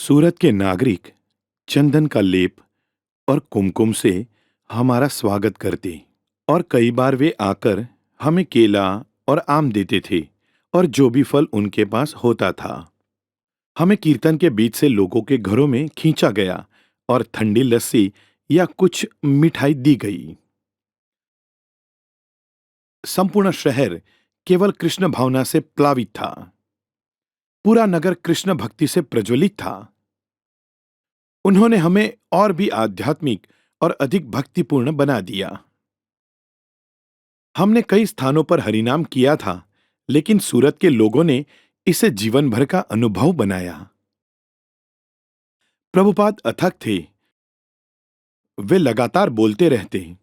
सूरत के नागरिक चंदन का लेप और कुमकुम से हमारा स्वागत करते और कई बार वे आकर हमें केला और आम देते थे और जो भी फल उनके पास होता था। हमें कीर्तन के बीच से लोगों के घरों में खींचा गया और ठंडी लस्सी या कुछ मिठाई दी गई। संपूर्ण शहर केवल कृष्ण भावना से प्लावित था। पूरा नगर कृष्ण भक्ति से प्रज्वलित था। उन्होंने हमें और भी आध्यात्मिक और अधिक भक्तिपूर्ण बना दिया। हमने कई स्थानों पर हरिनाम किया था, लेकिन सूरत के लोगों ने इसे जीवन भर का अनुभव बनाया। प्रभुपाद अथक थे। वे लगातार बोलते रहते।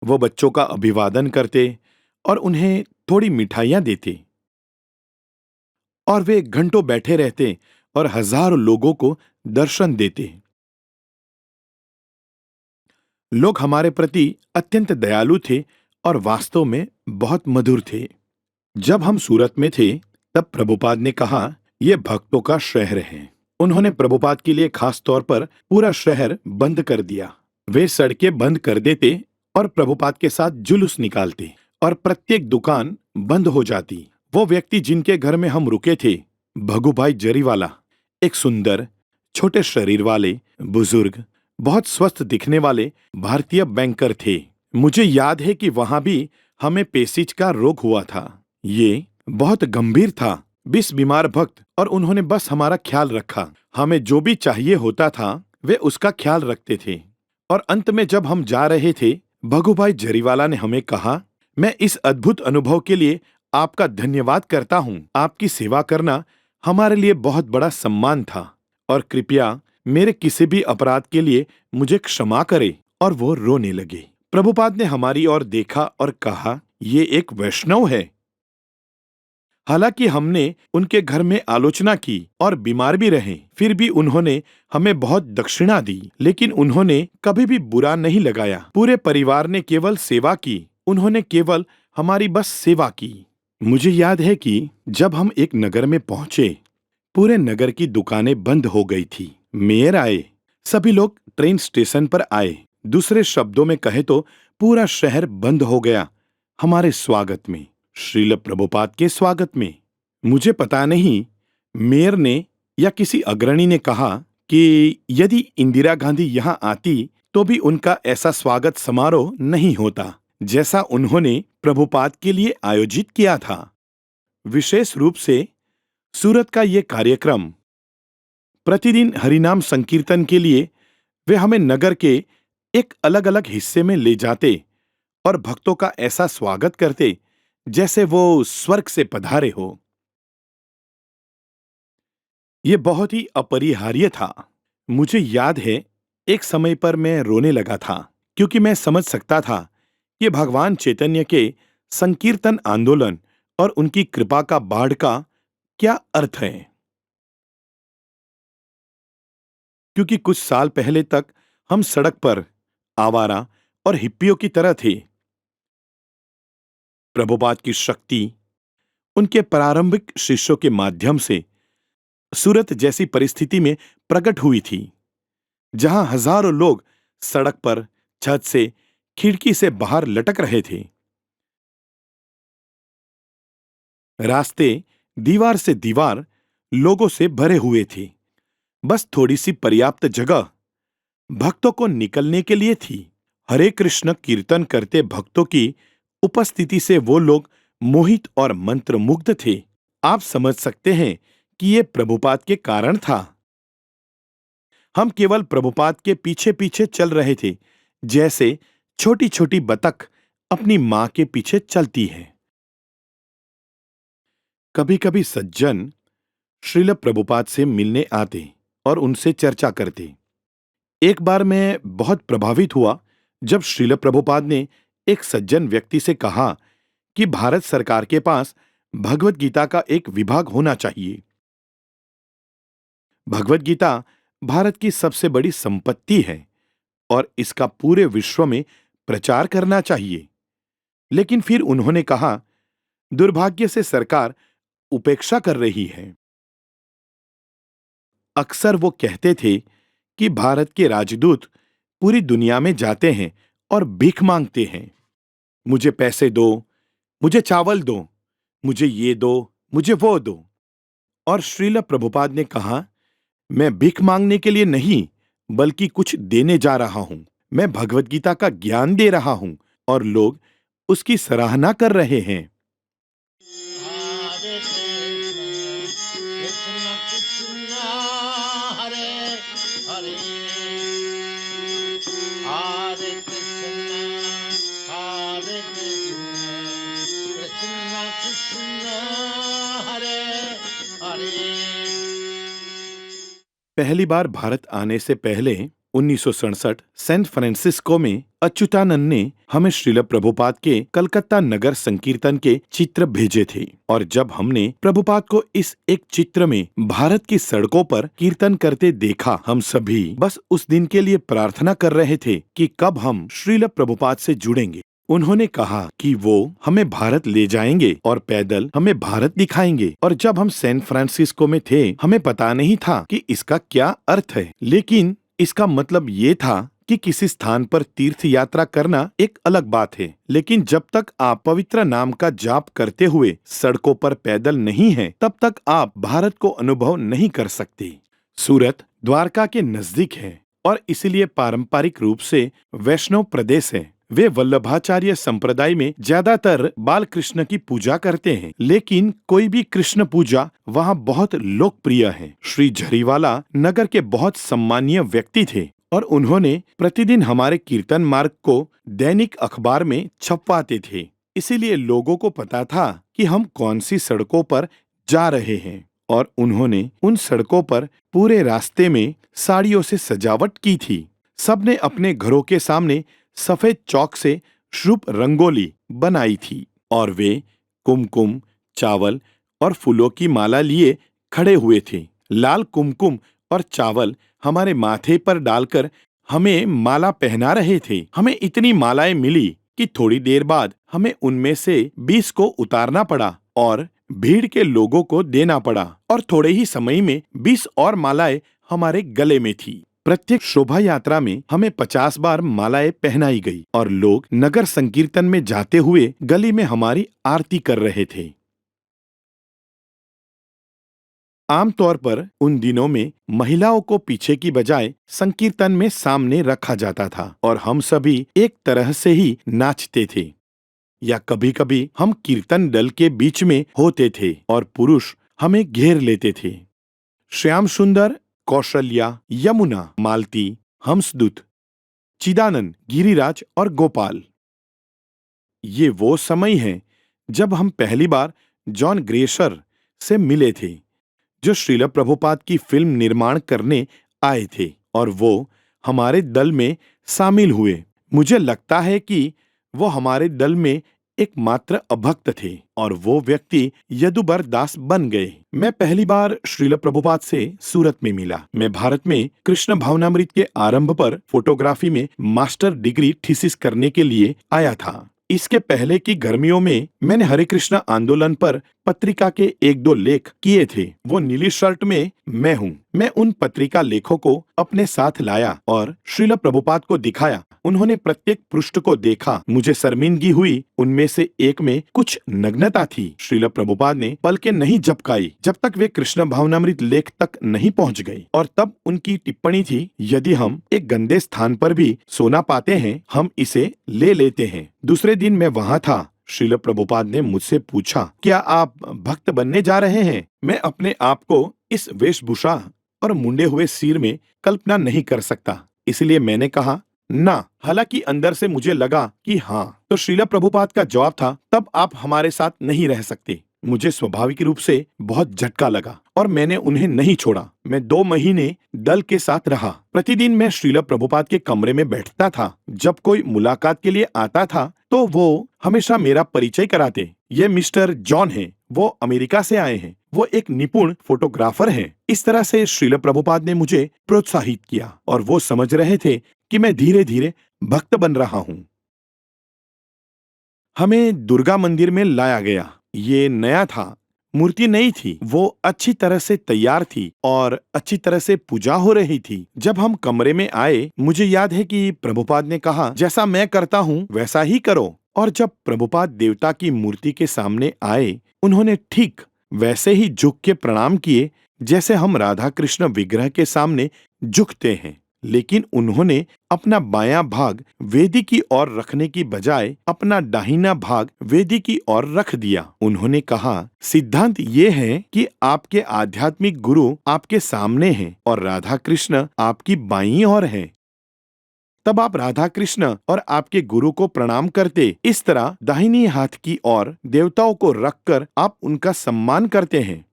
वो बच्चों का अभिवादन करते और उन्हें थोड़ी मिठाइयां देते और वे घंटों बैठे रहते और हजारों लोगों को दर्शन देते। लोग हमारे प्रति अत्यंत दयालु थे और वास्तव में बहुत मधुर थे। जब हम सूरत में थे तब प्रभुपाद ने कहा, यह भक्तों का शहर है। उन्होंने प्रभुपाद के लिए खास तौर पर पूरा शहर बंद कर दिया। वे सड़कें बंद कर देते और प्रभुपाद के साथ जुलूस निकालते और प्रत्येक दुकान बंद हो जाती। वो व्यक्ति जिनके घर में हम रुके थे, भगुभाई जरीवाला, एक सुंदर छोटे शरीर वाले बुजुर्ग बहुत स्वस्थ दिखने वाले भारतीय बैंकर थे। मुझे याद है कि वहां भी हमें पेशिश का रोग हुआ था। ये बहुत गंभीर था। 20 बीमार भक्त और उन्होंने बस हमारा ख्याल रखा। हमें जो भी चाहिए होता था वे उसका ख्याल रखते थे। और अंत में जब हम जा रहे थे, भगुभाई जरीवाला ने हमें कहा, मैं इस अद्भुत अनुभव के लिए आपका धन्यवाद करता हूँ। आपकी सेवा करना हमारे लिए बहुत बड़ा सम्मान था और कृपया मेरे किसी भी अपराध के लिए मुझे क्षमा करें। और वो रोने लगे। प्रभुपाद ने हमारी ओर देखा और कहा, ये एक वैष्णव है। हालांकि हमने उनके घर में आलोचना की और बीमार भी रहे, फिर भी उन्होंने हमें बहुत दक्षिणा दी, लेकिन उन्होंने कभी भी बुरा नहीं लगाया। पूरे परिवार ने केवल सेवा की। उन्होंने केवल हमारी बस सेवा की। मुझे याद है कि जब हम एक नगर में पहुंचे, पूरे नगर की दुकानें बंद हो गई थी। मेयर आए, सभी लोग ट्रेन स्टेशन पर आए। दूसरे शब्दों में कहे तो पूरा शहर बंद हो गया हमारे स्वागत में, श्रील प्रभुपाद के स्वागत में। मुझे पता नहीं, मेयर ने या किसी अग्रणी ने कहा कि यदि इंदिरा गांधी यहाँ आती तो भी उनका ऐसा स्वागत समारोह नहीं होता जैसा उन्होंने प्रभुपाद के लिए आयोजित किया था। विशेष रूप से सूरत का ये कार्यक्रम, प्रतिदिन हरिनाम संकीर्तन के लिए वे हमें नगर के एक अलग अलग हिस्से में ले जाते और भक्तों का ऐसा स्वागत करते जैसे वो स्वर्ग से पधारे हो। ये बहुत ही अपरिहार्य था। मुझे याद है, एक समय पर मैं रोने लगा था क्योंकि मैं समझ सकता था कि भगवान चैतन्य के संकीर्तन आंदोलन और उनकी कृपा का बाढ़ का क्या अर्थ है। क्योंकि कुछ साल पहले तक हम सड़क पर आवारा और हिप्पियों की तरह थे। प्रभुपाद की शक्ति उनके प्रारंभिक शिष्यों के माध्यम से सूरत जैसी परिस्थिति में प्रकट हुई थी, जहां हजारों लोग सड़क पर, छत से, खिड़की से बाहर लटक रहे थे। रास्ते दीवार से दीवार लोगों से भरे हुए थे। बस थोड़ी सी पर्याप्त जगह भक्तों को निकलने के लिए थी। हरे कृष्ण कीर्तन करते भक्तों की उपस्थिति से वो लोग मोहित और मंत्रमुग्ध थे। आप समझ सकते हैं कि ये प्रभुपाद के कारण था। हम केवल प्रभुपाद के पीछे पीछे चल रहे थे, जैसे छोटी छोटी बतख अपनी मां के पीछे चलती है। कभी कभी सज्जन श्रील प्रभुपाद से मिलने आते और उनसे चर्चा करते। एक बार मैं बहुत प्रभावित हुआ जब श्रील प्रभुपाद ने एक सज्जन व्यक्ति से कहा कि भारत सरकार के पास भगवत गीता का एक विभाग होना चाहिए। भगवत गीता भारत की सबसे बड़ी संपत्ति है और इसका पूरे विश्व में प्रचार करना चाहिए। लेकिन फिर उन्होंने कहा, दुर्भाग्य से सरकार उपेक्षा कर रही है। अक्सर वो कहते थे कि भारत के राजदूत पूरी दुनिया में जाते हैं और भीख मांगते हैं। मुझे पैसे दो, मुझे चावल दो, मुझे ये दो, मुझे वो दो। और श्रील प्रभुपाद ने कहा, मैं भीख मांगने के लिए नहीं, बल्कि कुछ देने जा रहा हूं। मैं भगवत गीता का ज्ञान दे रहा हूं और लोग उसकी सराहना कर रहे हैं। हरे कृष्ण कृष्ण हरे हरे, हरे कृष्ण कृष्ण कृष्ण हरे हरे। पहली बार भारत आने से पहले 1967 सैन फ्रांसिस्को में अच्युतानंद ने हमें श्रील प्रभुपाद के कलकत्ता नगर संकीर्तन के चित्र भेजे थे। और जब हमने प्रभुपाद को इस एक चित्र में भारत की सड़कों पर कीर्तन करते देखा, हम सभी बस उस दिन के लिए प्रार्थना कर रहे थे कि कब हम श्रील प्रभुपाद से जुड़ेंगे। उन्होंने कहा कि वो हमें भारत ले जाएंगे और पैदल हमें भारत दिखाएंगे। और जब हम सैन फ्रांसिस्को में थे, हमें पता नहीं था कि इसका क्या अर्थ है, लेकिन इसका मतलब ये था कि किसी स्थान पर तीर्थ यात्रा करना एक अलग बात है, लेकिन जब तक आप पवित्र नाम का जाप करते हुए सड़कों पर पैदल नहीं हैं, तब तक आप भारत को अनुभव नहीं कर सकते। सूरत द्वारका के नजदीक है और इसलिए पारंपरिक रूप से वैष्णव प्रदेश है। वे वल्लभाचार्य संप्रदाय में ज्यादातर बाल कृष्ण की पूजा करते हैं, लेकिन कोई भी कृष्ण पूजा वहाँ बहुत लोकप्रिय है। श्री झरीवाला नगर के बहुत सम्मानीय व्यक्ति थे और उन्होंने प्रतिदिन हमारे कीर्तन मार्ग को दैनिक अखबार में छपवाते थे। इसीलिए लोगों को पता था कि हम कौन सी सड़कों पर जा रहे हैं। और उन्होंने उन सड़कों पर पूरे रास्ते में साड़ियों से सजावट की थी। सबने अपने घरों के सामने सफेद चौक से शुभ रंगोली बनाई थी और वे कुमकुम, चावल और फूलों की माला लिए खड़े हुए थे। लाल कुमकुम और चावल हमारे माथे पर डालकर हमें माला पहना रहे थे। हमें इतनी मालाएं मिली कि थोड़ी देर बाद हमें उनमें से 20 को उतारना पड़ा और भीड़ के लोगों को देना पड़ा। और थोड़े ही समय में 20 और मालाएं हमारे गले में थी। प्रत्येक शोभा यात्रा में हमें 50 बार मालाएं पहनाई गई और लोग नगर संकीर्तन में जाते हुए गली में हमारी आरती कर रहे थे। आमतौर पर उन दिनों में महिलाओं को पीछे की बजाय संकीर्तन में सामने रखा जाता था और हम सभी एक तरह से ही नाचते थे। या कभी कभी हम कीर्तन दल के बीच में होते थे और पुरुष हमें घेर लेते थे। श्याम सुंदर, कौशल्या, यमुना, मालती, हंसदूत, चिदानंद, गिरिराज और गोपाल। ये वो समय है जब हम पहली बार जॉन ग्रेशर से मिले थे, जो श्रील प्रभुपाद की फिल्म निर्माण करने आए थे और वो हमारे दल में शामिल हुए। मुझे लगता है कि वो हमारे दल में एकमात्र अभक्त थे और वो व्यक्ति यदुबर दास बन गए। मैं पहली बार श्रील प्रभुपाद से सूरत में मिला। मैं भारत में कृष्ण भावनामृत के आरंभ पर फोटोग्राफी में मास्टर डिग्री थीसिस करने के लिए आया था। इसके पहले की गर्मियों में मैंने हरे कृष्ण आंदोलन पर पत्रिका के 1-2 लेख किए थे। वो नीली शर्ट में मैं हूँ। मैं उन पत्रिका लेखों को अपने साथ लाया और श्रील प्रभुपाद को दिखाया। उन्होंने प्रत्येक पृष्ठ को देखा। मुझे शर्मिंदगी हुई। उनमें से एक में कुछ नग्नता थी। श्रील प्रभुपाद ने पलकें नहीं झपकाई जब तक वे कृष्ण भावनामृत लेख तक नहीं पहुँच गए। और तब उनकी टिप्पणी थी, यदि हम एक गंदे स्थान पर भी सोना पाते हैं, हम इसे ले लेते हैं। दूसरे दिन मैं वहाँ था। श्रील प्रभुपाद ने मुझसे पूछा, क्या आप भक्त बनने जा रहे हैं? मैं अपने आप को इस वेशभूषा और मुंडे हुए सिर में कल्पना नहीं कर सकता, इसलिए मैंने कहा ना। हालांकि अंदर से मुझे लगा कि हाँ। तो श्रील प्रभुपाद का जवाब था, तब आप हमारे साथ नहीं रह सकते। मुझे स्वाभाविक रूप से बहुत झटका लगा और मैंने उन्हें नहीं छोड़ा। मैं 2 महीने दल के साथ रहा। प्रतिदिन मैं श्रील प्रभुपाद के कमरे में बैठता था। जब कोई मुलाकात के लिए आता था तो वो हमेशा मेरा परिचय कराते। ये मिस्टर जॉन हैं, वो अमेरिका से आए हैं, वो एक निपुण फोटोग्राफर हैं। इस तरह से श्रील प्रभुपाद ने मुझे प्रोत्साहित किया और वो समझ रहे थे कि मैं धीरे धीरे भक्त बन रहा हूँ। हमें दुर्गा मंदिर में लाया गया। ये नया था। मूर्ति नहीं थी, वो अच्छी तरह से तैयार थी और अच्छी तरह से पूजा हो रही थी। जब हम कमरे में आए, मुझे याद है कि प्रभुपाद ने कहा, जैसा मैं करता हूँ वैसा ही करो। और जब प्रभुपाद देवता की मूर्ति के सामने आए, उन्होंने ठीक वैसे ही झुक के प्रणाम किए जैसे हम राधा कृष्ण विग्रह के सामने झुकते हैं। लेकिन उन्होंने अपना बायां भाग वेदी की ओर रखने की बजाय अपना दाहिना भाग वेदी की ओर रख दिया। उन्होंने कहा, सिद्धांत ये है कि आपके आध्यात्मिक गुरु आपके सामने हैं और राधा कृष्ण आपकी बाईं ओर है। तब आप राधा कृष्ण और आपके गुरु को प्रणाम करते। इस तरह दाहिनी हाथ की ओर देवताओं को रखकर आप उनका सम्मान करते हैं।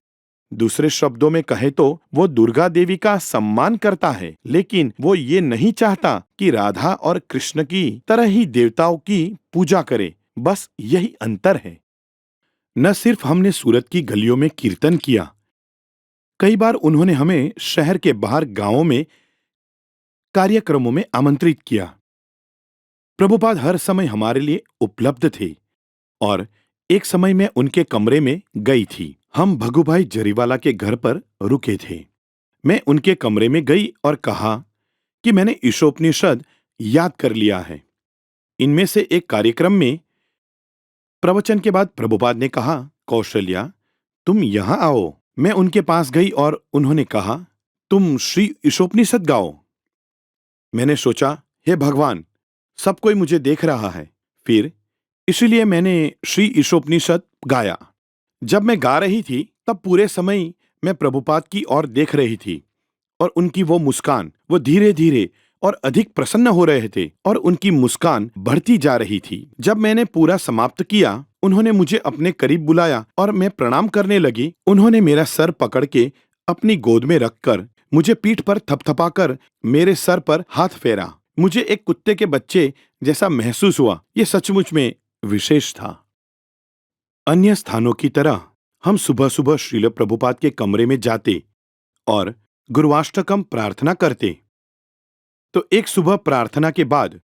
दूसरे शब्दों में कहे तो वो दुर्गा देवी का सम्मान करता है, लेकिन वो ये नहीं चाहता कि राधा और कृष्ण की तरह ही देवताओं की पूजा करे। बस यही अंतर है। न सिर्फ हमने सूरत की गलियों में कीर्तन किया, कई बार उन्होंने हमें शहर के बाहर गांवों में कार्यक्रमों में आमंत्रित किया। प्रभुपाद हर समय हमारे लिए उपलब्ध थे और एक समय में उनके कमरे में गई थी। हम भगुभाई जरीवाला के घर पर रुके थे। मैं उनके कमरे में गई और कहा कि मैंने ईशोपनिषद याद कर लिया है। इनमें से एक कार्यक्रम में प्रवचन के बाद प्रभुपाद ने कहा, कौशल्या, तुम यहां आओ। मैं उनके पास गई और उन्होंने कहा, तुम श्री ईशोपनिषद गाओ। मैंने सोचा, हे भगवान, सब कोई मुझे देख रहा है। फिर इसलिए मैंने श्री ईशोपनिषद गाया। जब मैं गा रही थी तब पूरे समय मैं प्रभुपाद की ओर देख रही थी और उनकी वो मुस्कान, वो धीरे धीरे और अधिक प्रसन्न हो रहे थे और उनकी मुस्कान बढ़ती जा रही थी। जब मैंने पूरा समाप्त किया, उन्होंने मुझे अपने करीब बुलाया और मैं प्रणाम करने लगी। उन्होंने मेरा सर पकड़ के अपनी गोद में रखकर मुझे पीठ पर थपथपाकर मेरे सर पर हाथ फेरा। मुझे एक कुत्ते के बच्चे जैसा महसूस हुआ। ये सचमुच में विशेष था। अन्य स्थानों की तरह हम सुबह सुबह श्रील प्रभुपाद के कमरे में जाते और गुरुवाष्टकम प्रार्थना करते। तो एक सुबह प्रार्थना के बाद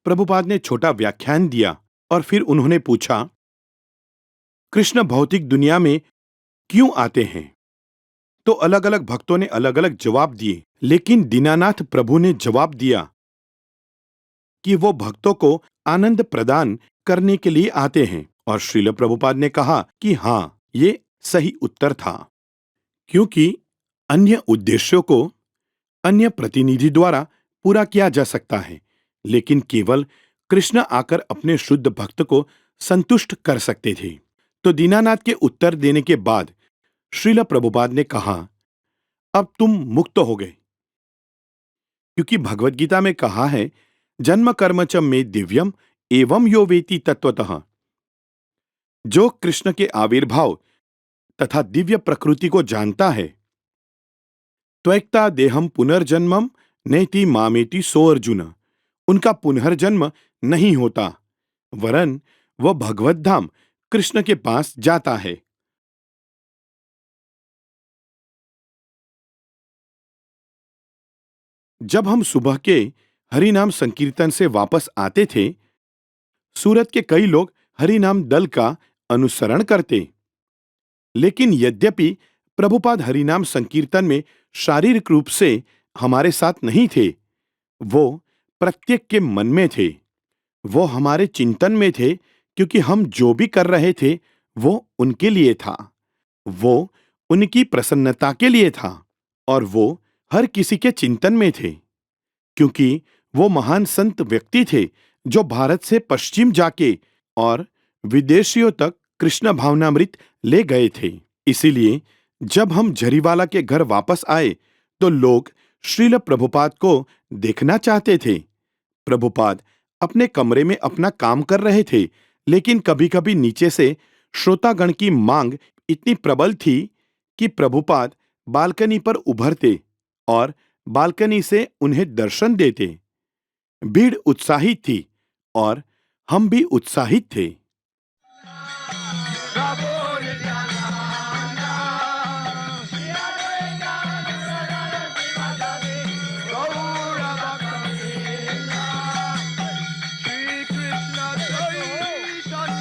प्रभुपाद ने छोटा व्याख्यान दिया और फिर उन्होंने पूछा, कृष्ण भौतिक दुनिया में क्यों आते हैं? तो अलग अलग भक्तों ने अलग अलग जवाब दिए, लेकिन दीनानाथ प्रभु ने जवाब दिया कि वो भक्तों को आनंद प्रदान करने के लिए आते हैं। और श्रील प्रभुपाद ने कहा कि हाँ, ये सही उत्तर था, क्योंकि अन्य उद्देश्यों को अन्य प्रतिनिधि द्वारा पूरा किया जा सकता है, लेकिन केवल कृष्ण आकर अपने शुद्ध भक्त को संतुष्ट कर सकते थे। तो दीनानाथ के उत्तर देने के बाद श्रील प्रभुपाद ने कहा, अब तुम मुक्त हो गए, क्योंकि भगवत गीता में कहा है, जन्म कर्म च मे दिव्यम एवं यो वेति तत्वतः। जो कृष्ण के आविर्भाव तथा दिव्य प्रकृति को जानता है, त्वक्ता देहम पुनर्जन्मम नेति मामेति सो अर्जुन, उनका पुनर्जन्म नहीं होता, वरन वह भगवत धाम कृष्ण के पास जाता है। जब हम सुबह के हरि नाम संकीर्तन से वापस आते थे, सूरत के कई लोग हरि नाम दल का अनुसरण करते। लेकिन यद्यपि प्रभुपाद हरिनाम संकीर्तन में शारीरिक रूप से हमारे साथ नहीं थे, वो प्रत्येक के मन में थे। वो हमारे चिंतन में थे, क्योंकि हम जो भी कर रहे थे वो उनके लिए था, वो उनकी प्रसन्नता के लिए था और वो हर किसी के चिंतन में थे, क्योंकि वो महान संत व्यक्ति थे जो भारत से पश्चिम जाके और विदेशियों तक कृष्ण भावनामृत ले गए थे। इसीलिए जब हम झरीवाला के घर वापस आए तो लोग श्रील प्रभुपाद को देखना चाहते थे। प्रभुपाद अपने कमरे में अपना काम कर रहे थे, लेकिन कभी-कभी नीचे से श्रोतागण की मांग इतनी प्रबल थी कि प्रभुपाद बालकनी पर उभरते और बालकनी से उन्हें दर्शन देते। भीड़ उत्साहित थी और हम भी उत्साहित थे।